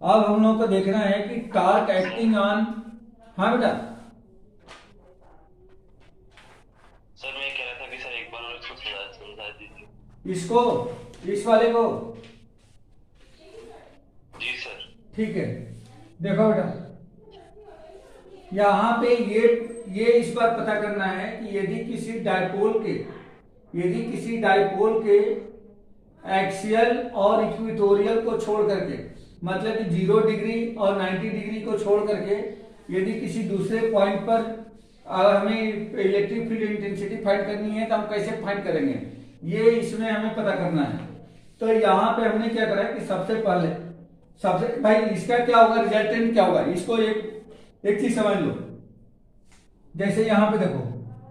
अब हम लोग को देखना है कि टॉर्क एक्टिंग ऑन, हाँ बेटा सर मैं कह रहा था कि सर एक बार और इसको समझा दीजिए। इसको, इस वाले को? जी सर। ठीक है, देखो बेटा यहाँ पे ये इस बार पता करना है कि यदि किसी डायपोल के एक्सियल और इक्वेटोरियल को छोड़ करके, मतलब कि 0 डिग्री और 90 डिग्री को छोड़ करके यदि किसी दूसरे पॉइंट पर हमें इलेक्ट्रिक फील्ड इंटेंसिटी फाइंड करनी है तो हम कैसे फाइंड करेंगे, ये इसमें हमें पता करना है। तो यहाँ पे हमने क्या करा कि सबसे भाई इसका क्या होगा, रिजल्टेंट क्या होगा, इसको एक चीज समझ लो। जैसे यहाँ पे देखो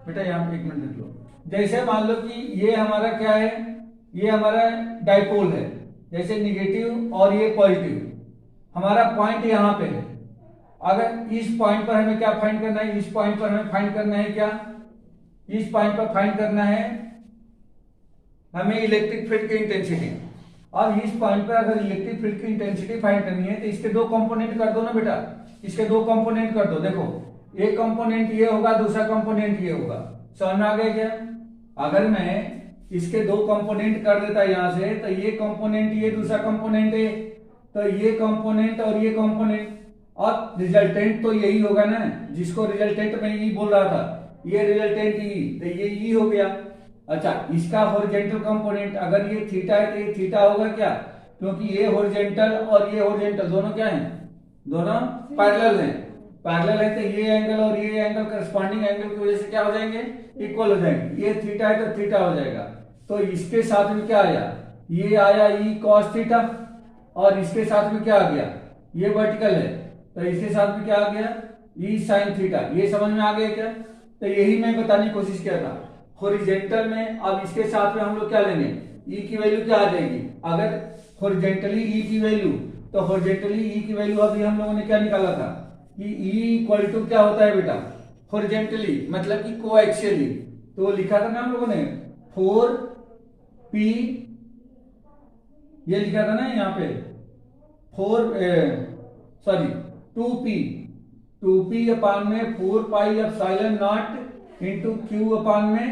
बेटा, यहाँ पे एक मिनट देख लो, जैसे मान लो कि ये हमारा क्या है, ये हमारा डाइपोल है, जैसे निगेटिव और ये पॉजिटिव, हमारा पॉइंट यहाँ पे है। अगर इस पॉइंट पर हमें क्या फाइंड करना है, इस पॉइंट पर हमें फाइंड करना है क्या, इस पॉइंट पर फाइंड करना है हमें इलेक्ट्रिक फील्ड की इंटेंसिटी। अब इस पॉइंट पर अगर इलेक्ट्रिक फील्ड की इंटेंसिटी फाइंड करनी है तो इसके दो कंपोनेंट कर दो ना बेटा, इसके दो कंपोनेंट कर दो। देखो एक कंपोनेंट ये होगा, दूसरा कंपोनेंट ये होगा, समझ में आ गया क्या? अगर मैं इसके दो कंपोनेंट कर देता यहाँ से, तो ये कंपोनेंट ये दूसरा कंपोनेंट है, तो ये कंपोनेंट और ये कंपोनेंट, और रिजल्टेंट तो यही होगा ना, जिसको रिजल्टेंट में ई बोल रहा था, ये रिजल्टेंट ई, तो ये ई हो गया। अच्छा, इसका हॉरिजॉन्टल कंपोनेंट अगर ये थीटा है तो ये थीटा होगा क्या, क्योंकि ये हॉरिजॉन्टल और ये हॉरिजॉन्टल दोनों क्या हैं, दोनों पैरेलल हैं, पैरेलल है तो ये एंगल और ये एंगल करस्पॉन्डिंग एंगल की वजह से क्या हो जाएंगे, इक्वल हो जाएंगे। ये थीटा है तो थीटा हो जाएगा। तो इसके साथ में क्या आया, ये आया ई कॉस थीटा, और इसके साथ में क्या आ गया, ये वर्टिकल है तो इसके साथ में क्या आ गया, ई साइन थीटा। ये समझ में आ गया क्या? तो यही मैं बताने की कोशिश किया था। हॉरिजॉन्टल में अब इसके साथ में हम लोग क्या लेंगे, ई की वैल्यू क्या आ जाएगी, अगर हॉरिजॉन्टली ई की वैल्यू, तो हॉरिजॉन्टली ई की वैल्यू अभी हम लोगों ने क्या निकाला था कि ई इक्वल टू क्या होता है बेटा, हॉरिजॉन्टली मतलब कि कोएक्सियली। तो लिखा था ना हम लोगों ने 4p, ये लिखा था ना यहाँ पे 2p अपान में 4 pi epsilon not into Q upon में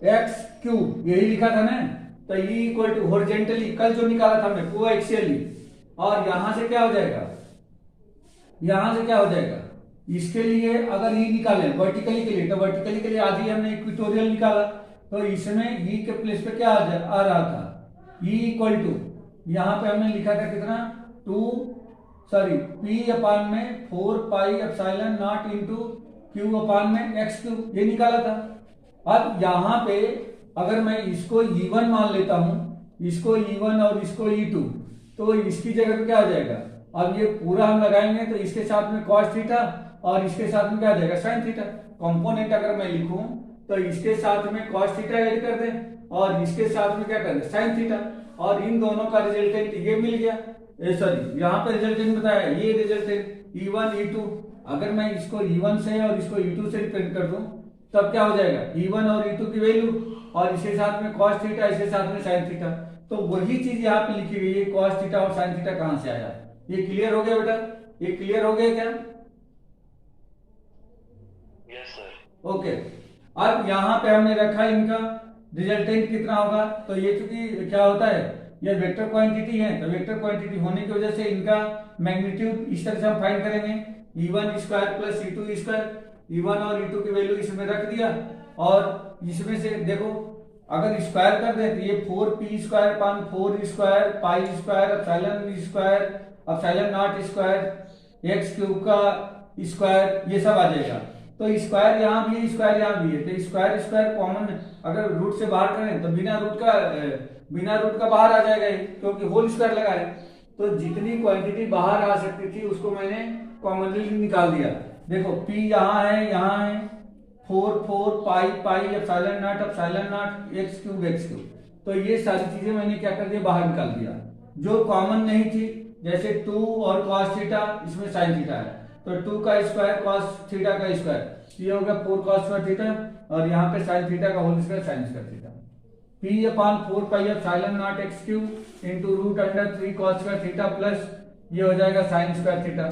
एक्स क्यूब, यही लिखा था ना। तो ई इक्वल टू हॉरिजॉन्टली कल जो निकाला था हमने कोएक्सियली, और यहां से क्या हो जाएगा, यहां से क्या हो जाएगा, इसके लिए अगर ई निकाले वर्टिकली के लिए, तो वर्टिकली के लिए आज ही हमने इक्वेटोरियल निकाला, तो इसमें ई के प्लेस पे क्या आ रहा था, ई इक्वल टू, यहां पे हमने लिखा था कितना, p अपान में 4 pi epsilon not into Q upon में एक्स क्यूब, ये निकाला था। अब यहां पे अगर मैं इसको E1 मान लेता हूं, इसको E1 और इसको E2, तो इसकी जगह पे क्या हो जाएगा, अब ये पूरा हम लगाएंगे तो इसके साथ में cos थीटा और इसके साथ में क्या आ जाएगा sin थीटा। कंपोनेंट अगर मैं लिखूं तो इसके साथ में cos थीटा ऐड कर दें और इसके साथ में क्या कर दें sin थीटा, और इन दोनों का रिजल्टेंट ये मिल गया। सॉरी यहाँ पे रिजल्टेंट बताया, ये रिजल्टेंट E1 E2, अगर मैं इसको E1 से और इसको E2 से रिप्रेजेंट कर दूं तब क्या हो जाएगा, E1 और E2 की वैल्यू और इसके साथ में cos थीटा, इसके साथ में sin थीटा। तो वही चीज यहाँ पे लिखी गई है, cos थीटा और sin थीटा कहां से आया। ये क्लियर हो गया बेटा, ये क्लियर हो गया क्या? Yes sir. ओके, अब यहाँ पे हमने रखा इनका रिजल्टेंट कितना होगा, तो ये चूंकि क्या होता है, ये वेक्टर क्वांटिटी है, तो वेक्टर क्वांटिटी होने की वजह से इनका मैग्नीट्यूड इस तरह से हम फाइंड करेंगे, E1 square plus E2 square. E1 और E2 की वैल्यू इसमें रख दिया, और इसमें से देखो अगर स्क्वायर कर दे तो ये 4p स्क्वायर पान 4 square pi square epsilon not square x cube का स्क्वायर, ये सब आ जाएगा। तो स्क्वायर यहाँ भी है, स्क्वायर यहाँ भी है, तो स्क्वायर स्क्वायर कॉमन अगर रूट से बाहर करें तो बिना रूट का बाहर आ जाएगा, क्योंकि होल स्क्वायर लगा है। तो जितनी क्वांटिटी बाहर आ सकती थी उसको मैंने कॉमनली निकाल दिया। देखो p यहाँ है 4 pi epsilon naught x cube. तो ये सारी चीजें मैंने क्या कर दिया, बाहर निकाल दिया। जो कॉमन नहीं थी, जैसे 2 और cos थीटा, इसमें sin थीटा है, तो 2 का स्क्वायर cos थीटा का स्क्वायर, ये होगा 4 cos स्क्वायर थीटा, और यहाँ पे sin थीटा का whole square sin square theta. p upon 4 pi epsilon naught x cube into root under 3 cos square theta plus ये हो जाएगा sin स्क्वायर थीटा।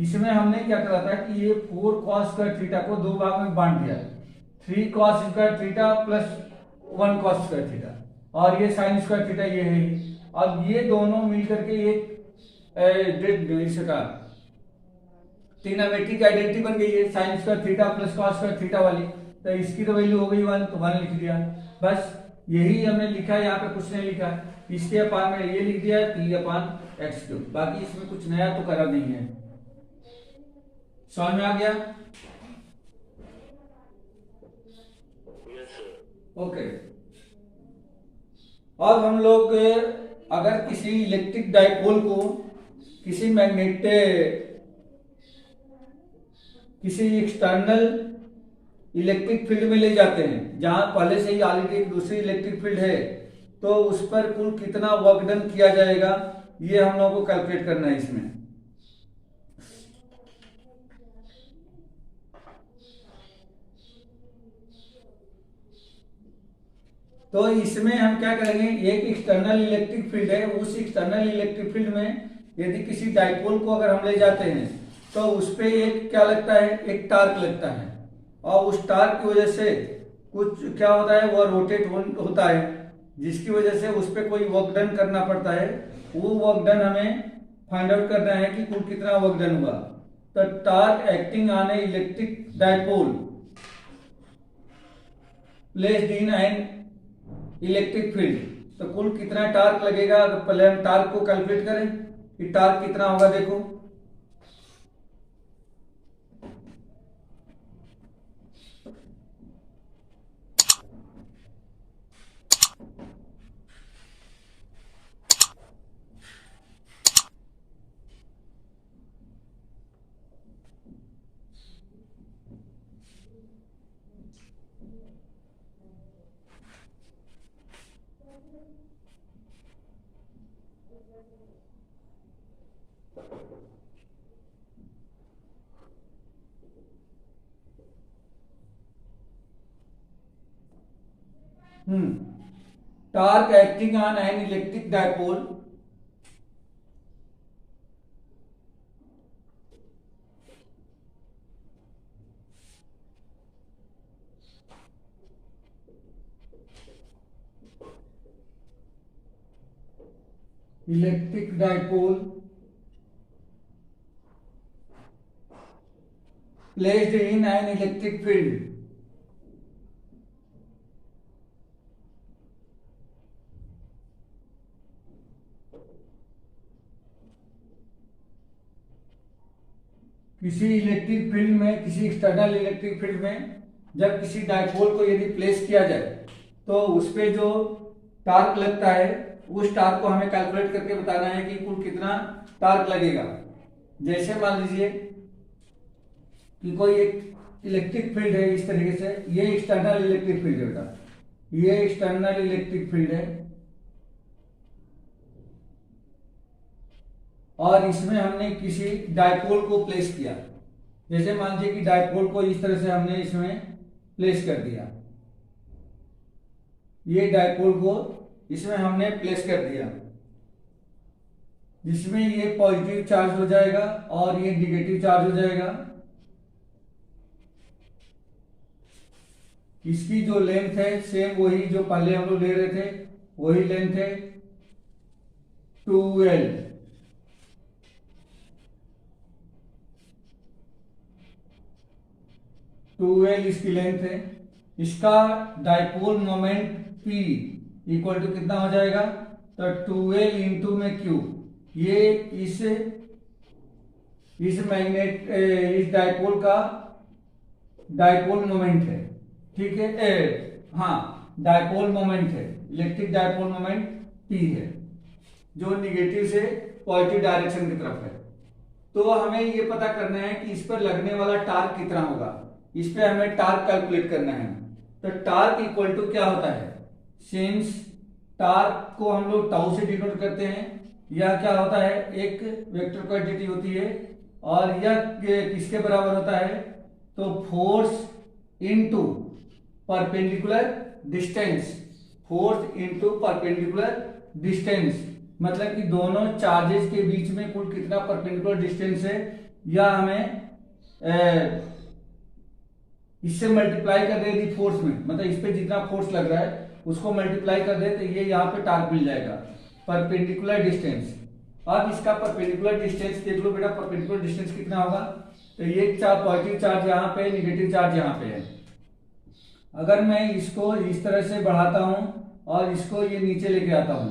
इसमें हमने क्या करा था कि ये 4 cos स्क्वायर थीटा को दो भाग में बांट दिया, 3 cos square theta plus 1 cos square theta, और ये sin स्क्वायर थीटा ये है। अब ये दोनों मिलकर के एक इसका ट्रिग्नोमेट्रिक आइडेंटिटी बन गई है, sin square theta plus cos square theta वाली। तो इसकी तो वैल्यू हो गई 1, तो 1 लिख दिया, बस यही हमने लिखा है, यहाँ पे कुछ नहीं लिखा। इसके अपान में ये लिख दिया है p अपान एक्स क्यूब, बाकी इसमें कुछ नया तो करा नहीं है। समझ में आ गया? Yes sir. ओके, अब हम लोग अगर किसी इलेक्ट्रिक डाइपोल को किसी एक्सटर्नल इलेक्ट्रिक फील्ड में ले जाते हैं, जहां पहले से ही ऑलरेडी एक दूसरी इलेक्ट्रिक फील्ड है, तो उस पर कुल कितना वर्क डन किया जाएगा, ये हम लोगों को कैलकुलेट करना है इसमें। तो इसमें हम क्या करेंगे, एक एक्सटर्नल इलेक्ट्रिक फील्ड है, उस एक्सटर्नल इलेक्ट्रिक फील्ड में यदि किसी डाइपोल को अगर हम ले जाते हैं तो उस पे एक क्या लगता है, एक टार्क लगता है, और उस टार्क की वजह से कुछ क्या होता है, वह रोटेट होता है, जिसकी वजह से उस पे कोई वर्क डन करना पड़ता है। वो वर्क डन हमें फाइंड आउट करना है कि कुल कितना वर्क डन हुआ। तो torque acting on A electric dipole placed in an electric field, तो कुल कितना टार्क लगेगा। अगर पहले हम टार्क को कैलकुलेट करें कि टार्क कितना होगा, देखो torque acting on an electric dipole placed in an electric field किसी इलेक्ट्रिक फील्ड में, किसी एक्सटर्नल इलेक्ट्रिक फील्ड में जब किसी डायपोल को यदि प्लेस किया जाए तो उस पे जो टार्क लगता है उस टार्क को हमें कैलकुलेट करके बताना है कि कुल कितना टार्क लगेगा। जैसे मान लीजिए कि कोई एक इलेक्ट्रिक फील्ड है इस तरीके से, ये एक्सटर्नल इलेक्ट्रिक फील्ड है बेटा, ये एक्सटर्नल इलेक्ट्रिक फील्ड है और इसमें हमने किसी डायपोल को प्लेस किया। जैसे मान लीजिए कि डायपोल को इस तरह से हमने इसमें प्लेस कर दिया, ये डायपोल को इसमें हमने प्लेस कर दिया, जिसमें ये पॉजिटिव चार्ज हो जाएगा और ये निगेटिव चार्ज हो जाएगा। इसकी जो लेंथ है सेम वही जो पहले हम लोग ले रहे थे, वही लेंथ है 2L। इसकी लेंथ है। इसका dipole moment P equal to कितना हो जाएगा, तो 2L इंटू में Q, ये इस मैग्नेट इस डायपोल का डायपोल मोमेंट है, ठीक है। हाँ, डायपोल मोमेंट है, इलेक्ट्रिक डायपोल मोमेंट P है जो निगेटिव से पॉजिटिव डायरेक्शन की तरफ है। तो हमें ये पता करना है कि इस पर लगने वाला टार्क कितना होगा, इस पे हमें टार्क कैलकुलेट करना है। तो टार्क इक्वल टू क्या होता है, सिंस टार्क को हम लोग टाउ से डिनोट करते हैं, यह क्या होता है, एक वेक्टर क्वांटिटी होती है और यह किसके बराबर होता है, तो force into perpendicular distance, force into perpendicular distance, मतलब कि दोनों चार्जेस के बीच में कुल कितना परपेंडिकुलर डिस्टेंस है, यह हमें इससे मल्टीप्लाई कर दे दी फोर्स में, मतलब इस पे जितना फोर्स लग रहा है उसको मल्टीप्लाई कर दे तो ये यहाँ पे टार्क मिल जाएगा, परपेंडिकुलर डिस्टेंस। अब इसका परपेंडिकुलर डिस्टेंस देख लो बेटा, परपेंडिकुलर डिस्टेंस कितना होगा, तो ये पॉजिटिव चार्ज यहाँ पे, निगेटिव चार्ज यहाँ पे है। अगर मैं इसको इस तरह से बढ़ाता हूं और इसको ये नीचे लेके आता हूं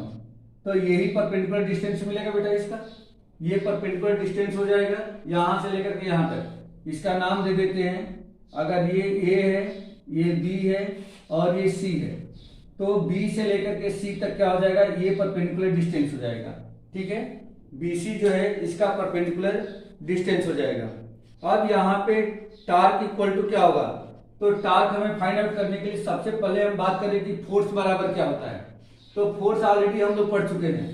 तो यही परपेंडिकुलर डिस्टेंस मिलेगा बेटा, इसका ये परपेंडिकुलर डिस्टेंस हो जाएगा यहां से लेकर के यहां तक। इसका नाम दे देते हैं, अगर ये A है, ये B है और ये C है, तो B से लेकर के C तक क्या हो जाएगा, ये परपेंडिकुलर डिस्टेंस हो जाएगा, ठीक है। BC जो है इसका परपेंडिकुलर डिस्टेंस हो जाएगा। अब यहाँ पे टार्क इक्वल टू क्या होगा, तो टार्क हमें फाइंड आउट करने के लिए सबसे पहले हम बात करें कि फोर्स बराबर क्या होता है। तो फोर्स ऑलरेडी हम लोग पढ़ चुके हैं।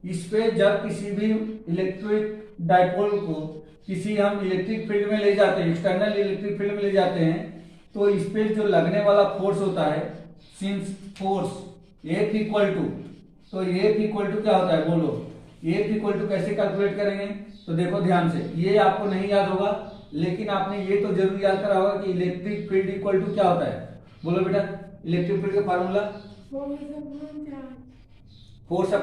इस पे जब किसी भी इलेक्ट्रिक डायपोल को किसी हम इलेक्ट्रिक फील्ड में ले जाते हैं, एक्सटर्नल इलेक्ट्रिक फील्ड में ले जाते हैं, तो इस पे जो लगने वाला फोर्स होता है, सिंस फोर्स F इक्वल टू, तो F इक्वल टू क्या होता है बोलो, F इक्वल टू कैसे कैलकुलेट करेंगे, तो देखो ध्यान से, ये आपको नहीं याद होगा लेकिन आपने ये तो जरूर याद करा होगा कि इलेक्ट्रिक फील्ड इक्वल टू क्या होता है, बोलो बेटा, इलेक्ट्रिक फील्ड का formula force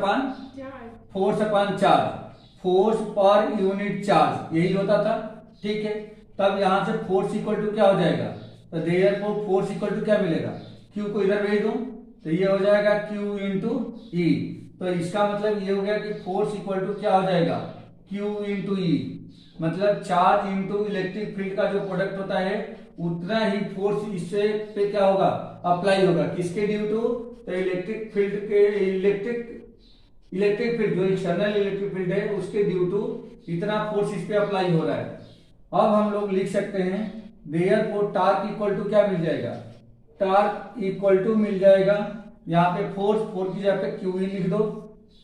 upon charge, force per unit charge, यही होता था, ठीक है। तब यहां से फोर्स इक्वल टू क्या हो जाएगा, तो देयरफॉर फोर्स इक्वल टू क्या मिलेगा, Q को इधर भेज दूं तो ये हो जाएगा Q इंटू E। तो इसका मतलब ये हो गया कि फोर्स इक्वल टू क्या हो जाएगा, Q इंटू E, मतलब चार्ज इंटू इलेक्ट्रिक फील्ड का जो प्रोडक्ट होता है उतना ही फोर्स इससे पे क्या होगा, अप्लाई होगा, किसके ड्यू टू, तो इलेक्ट्रिक फील्ड के इलेक्ट्रिक फील्ड जो एक्सटर्नल इलेक्ट्रिक फील्ड है उसके ड्यू टू इतना फोर्स इस पे अप्लाई हो रहा है। अब हम लोग लिख सकते हैं देयरफॉर टार्क इक्वल टू क्या मिल जाएगा, टार्क इक्वल टू मिल जाएगा यहाँ पे फोर्स की जगह पे QE लिख दो,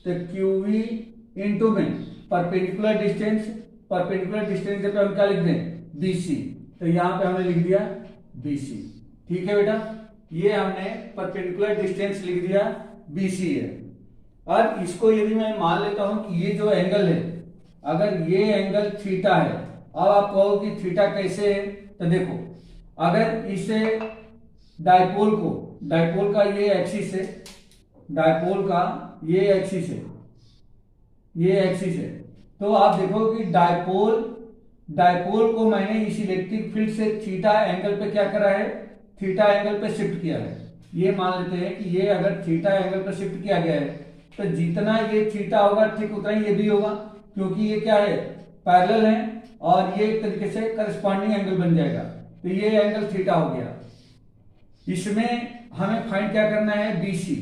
तो QE इंटू में परपेंडिकुलर डिस्टेंस पे हम क्या लिख दें, BC, तो यहाँ पे हमने लिख दिया BC, ठीक है बेटा। ये हमने परपेंडिकुलर डिस्टेंस लिख दिया BC है। अब इसको यदि मैं मान लेता हूं कि ये जो एंगल है, अगर ये एंगल थीटा है, अब आप कहो कि थीटा कैसे है, तो देखो अगर इसे डायपोल का ये एक्सिस है, डायपोल का ये एक्सिस है, ये एक्सिस है, तो आप देखो कि डायपोल को मैंने इस इलेक्ट्रिक फील्ड से थीटा एंगल पे क्या करा है, थीटा एंगल पे शिफ्ट किया है। ये मान लेते हैं कि ये अगर थीटा एंगल पे शिफ्ट किया गया है, तो जितना ये थीटा होगा ठीक उतना ही ये भी होगा, क्योंकि ये क्या है, पैरेलल है, और ये एक तरीके से करस्पॉन्डिंग एंगल बन जाएगा। तो ये एंगल थीटा हो गया। इसमें हमें फाइंड क्या करना है, BC।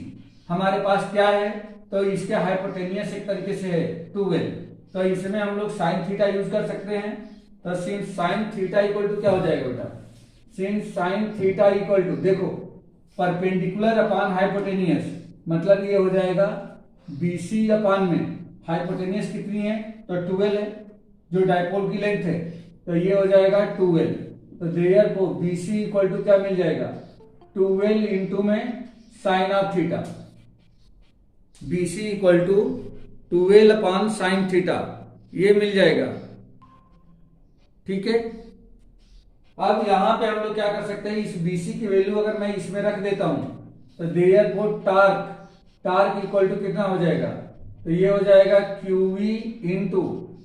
हमारे पास क्या है, तो इसके हाइपोटेनियस एक तरीके से है 12, तो इसमें हम लोग साइन थीटा यूज कर सकते हैं। तो since sine theta equal to क्या हो जाएगा बेटा, since sine theta equal to, देखो परपेंडिकुलर अपॉन हाइपोटेनियस, मतलब ये हो जाएगा BC अपॉन में हाइपोटेनियस कितनी है, तो 12 है, जो डायपोल की लेंथ है, तो ये हो जाएगा 12। तो देयरफॉर BC इक्वल टू क्या मिल जाएगा, 12 इंटू में sine of theta. BC equal to 12 upon sine theta, ये मिल जाएगा। ठीक है, अब यहां पे हम लोग क्या कर सकते हैं, इस BC की वैल्यू अगर मैं इसमें रख देता हूं, तो देयरफॉर टार्क इक्वल टू कितना हो जाएगा, तो ये हो जाएगा QV इंटू,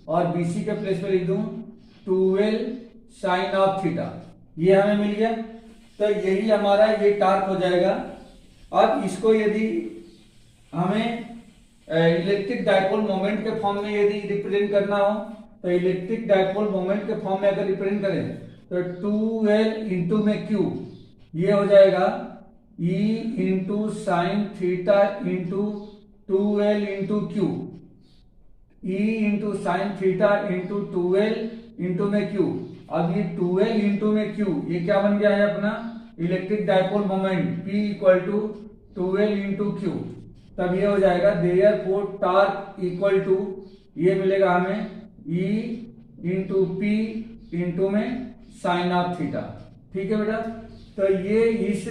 और BC के प्लेस पे लिख दूं 12 साइन ऑफ थीटा, ये हमें मिल गया। तो यही हमारा ये टार्क हो जाएगा। अब इसको यदि हमें इलेक्ट्रिक डायपोल मोमेंट के फॉर्म में यदि रिप्रेजेंट करना हो, तो इलेक्ट्रिक डायपोल मोमेंट के फॉर्म में अगर रिप्रेजेंट करें, तो 2L इंटू में Q, ये हो जाएगा E into sine theta into 2L into Q, E into sine theta into 2L into में Q। अब ये 2L इंटू में Q, ये क्या बन गया है अपना electric dipole moment, P equal to 2L into Q। तब ये हो जाएगा देयरफॉर टार्क इक्वल टू, ये मिलेगा हमें E इंटू P इंटू में साइन ऑफ थीटा। ठीक है बेटा, तो ये इस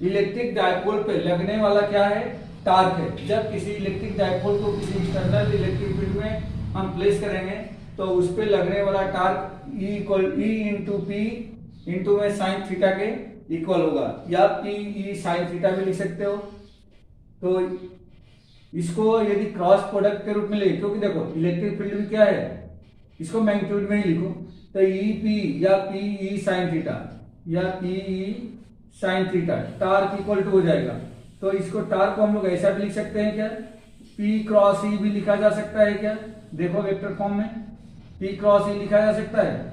इलेक्ट्रिक डायपोल पे लगने वाला क्या है, टार्क है। जब किसी इलेक्ट्रिक डायपोल को किसी एक्सटर्नल इलेक्ट्रिक फील्ड में हम प्लेस करेंगे, तो उस पे लगने वाला torque E into P into में साइन थीटा के इक्वल होगा, या PE साइन थीटा भी लिख सकते हो। तो इसको यदि क्रॉस प्रोडक्ट के रूप में ले, क्योंकि देखो इलेक्ट्रिक फील्ड भी क्या है, इसको मैग्नीट्यूड में ही लिखो, तो EP या PE साइन थीटा या PE sine theta torque equal to हो जाएगा। तो इसको टार्क को हम लोग ऐसा भी लिख सकते हैं क्या, P क्रॉस E भी लिखा जा सकता है क्या, देखो वेक्टर फॉर्म में P क्रॉस E लिखा जा सकता है,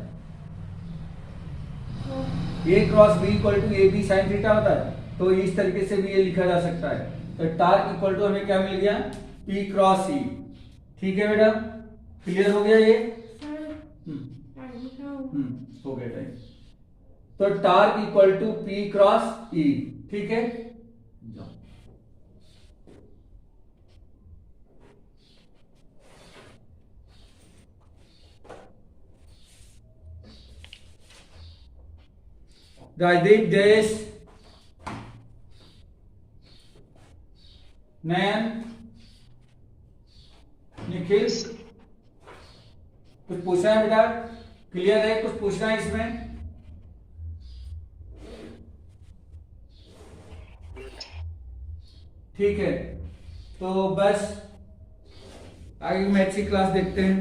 A cross B equal to AB sine theta होता है, तो इस तरीके से भी ये लिखा जा सकता है। तो टार्क इक्वल टू हमें क्या मिल गया, P क्रॉस E। ठीक है बेटा, क्लियर हो गया ये, हो गया टाइम। तो torque equal to P cross E। ठीक है, राजदीप, जयेश, नयन, निखिल, कुछ पूछना है बेटा, क्लियर है, कुछ पूछना है इसमें? ठीक है, तो बस आगे मैथ्स की क्लास देखते हैं।